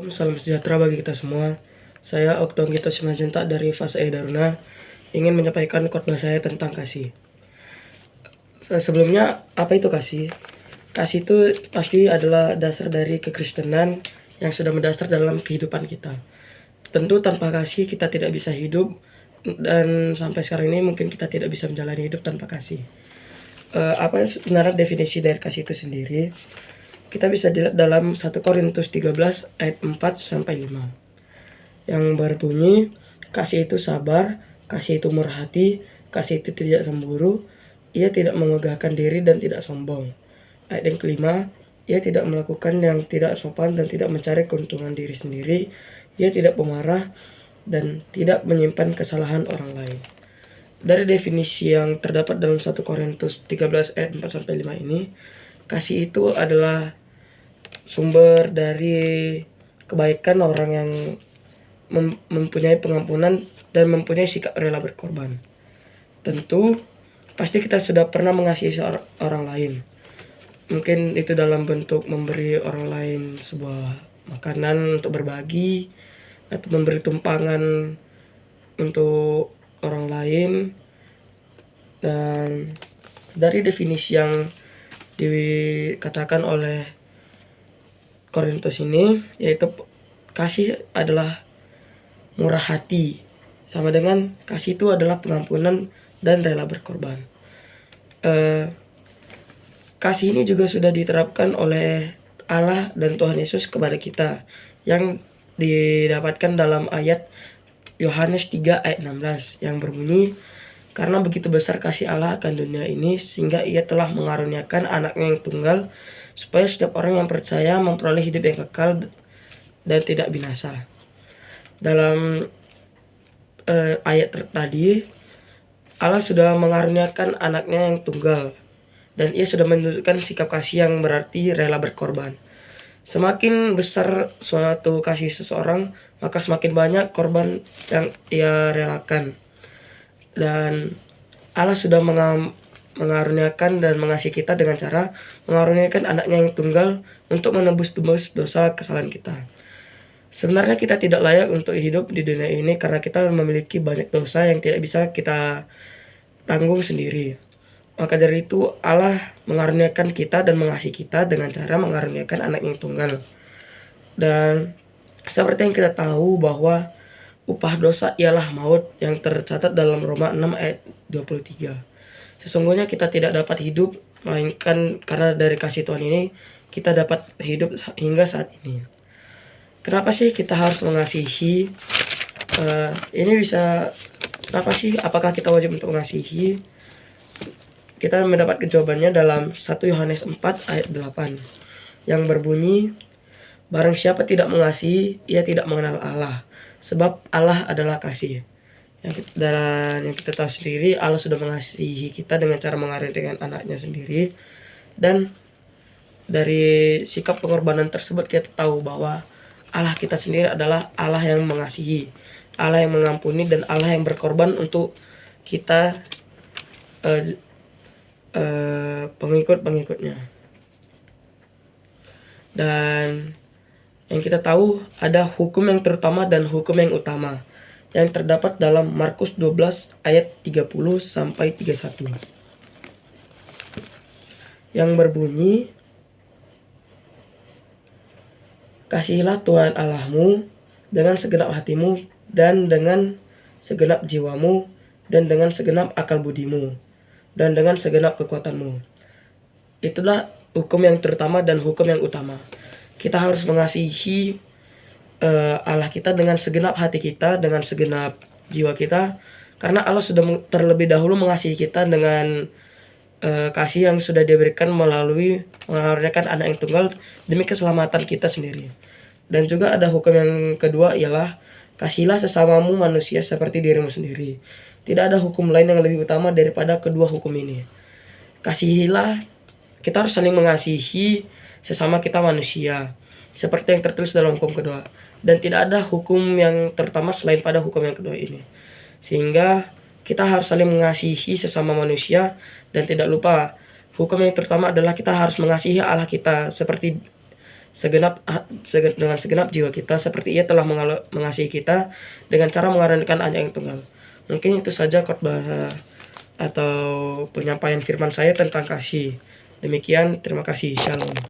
Salam sejahtera bagi kita semua. Saya Okton Gito Simajuntak dari Fase E Daruna ingin menyampaikan khotbah saya tentang kasih. Sebelumnya, apa itu kasih? Kasih itu pasti adalah dasar dari kekristenan yang sudah mendasar dalam kehidupan kita. Tentu tanpa kasih kita tidak bisa hidup, dan sampai sekarang ini mungkin kita tidak bisa menjalani hidup tanpa kasih. Apa sebenarnya definisi dari kasih itu sendiri? Kita bisa dilihat dalam 1 Korintus 13 ayat 4 sampai 5 yang berbunyi, kasih itu sabar, kasih itu murah hati, kasih itu tidak cemburu, ia tidak memegahkan diri dan tidak sombong. Ayat yang kelima, ia tidak melakukan yang tidak sopan dan tidak mencari keuntungan diri sendiri, ia tidak pemarah dan tidak menyimpan kesalahan orang lain. Dari definisi yang terdapat dalam 1 Korintus 13 ayat 4 sampai 5 ini, kasih itu adalah sumber dari kebaikan orang yang mempunyai pengampunan dan mempunyai sikap rela berkorban. Tentu pasti kita sudah pernah mengasihi orang lain. Mungkin itu dalam bentuk memberi orang lain sebuah makanan untuk berbagi, atau memberi tumpangan untuk orang lain. Dan dari definisi yang dikatakan oleh Korintus ini, yaitu kasih adalah murah hati, sama dengan kasih itu adalah pengampunan dan rela berkorban. Kasih ini juga sudah diterapkan oleh Allah dan Tuhan Yesus kepada kita, yang didapatkan dalam ayat Yohanes 3 ayat 16 yang berbunyi, karena begitu besar kasih Allah akan dunia ini sehingga ia telah mengaruniakan anaknya yang tunggal, supaya setiap orang yang percaya memperoleh hidup yang kekal dan tidak binasa. Dalam ayat tadi, Allah sudah mengaruniakan anaknya yang tunggal, dan ia sudah menunjukkan sikap kasih yang berarti rela berkorban. Semakin besar suatu kasih seseorang, maka semakin banyak korban yang ia relakan. Dan Allah sudah mengaruniakan dan mengasihi kita dengan cara mengaruniakan anaknya yang tunggal untuk menebus dosa kesalahan kita. Sebenarnya kita tidak layak untuk hidup di dunia ini karena kita memiliki banyak dosa yang tidak bisa kita tanggung sendiri. Maka dari itu Allah mengaruniakan kita dan mengasihi kita dengan cara mengaruniakan anak yang tunggal. Dan seperti yang kita tahu bahwa upah dosa ialah maut, yang tercatat dalam Roma 6 ayat 23. Sesungguhnya kita tidak dapat hidup melainkan karena dari kasih Tuhan ini kita dapat hidup hingga saat ini. Kenapa sih kita harus mengasihi? Ini bisa, kenapa sih? Apakah kita wajib untuk mengasihi? Kita mendapat jawabannya dalam 1 Yohanes 4 ayat 8 yang berbunyi, barang siapa tidak mengasihi, ia tidak mengenal Allah, sebab Allah adalah kasih. Dan yang kita tahu sendiri, Allah sudah mengasihi kita dengan cara mengaruniakan anaknya sendiri. Dan dari sikap pengorbanan tersebut kita tahu bahwa Allah kita sendiri adalah Allah yang mengasihi, Allah yang mengampuni, dan Allah yang berkorban untuk kita pengikut-pengikutnya. Dan yang kita tahu ada hukum yang terutama dan hukum yang utama yang terdapat dalam Markus 12 ayat 30 sampai 31 yang berbunyi, kasihilah Tuhan Allahmu dengan segenap hatimu dan dengan segenap jiwamu dan dengan segenap akal budimu dan dengan segenap kekuatanmu. Itulah hukum yang terutama dan hukum yang utama. Kita harus mengasihi Allah kita dengan segenap hati kita, dengan segenap jiwa kita, karena Allah sudah terlebih dahulu mengasihi kita dengan kasih yang sudah diberikan melalui mengaruniakan anak yang tunggal demi keselamatan kita sendiri. Dan juga ada hukum yang kedua, ialah kasihilah sesamamu manusia seperti dirimu sendiri. Tidak ada hukum lain yang lebih utama daripada kedua hukum ini. Kasihilah, kita harus saling mengasihi sesama kita manusia, seperti yang tertulis dalam hukum kedua. Dan tidak ada hukum yang terutama selain pada hukum yang kedua ini. Sehingga kita harus saling mengasihi sesama manusia, dan tidak lupa hukum yang terutama adalah kita harus mengasihi Allah kita seperti dengan segenap jiwa kita, seperti Ia telah mengasihi kita dengan cara mengaruniakan Anak yang tunggal. Mungkin itu saja khotbah atau penyampaian firman saya tentang kasih. Demikian, terima kasih. Shalom.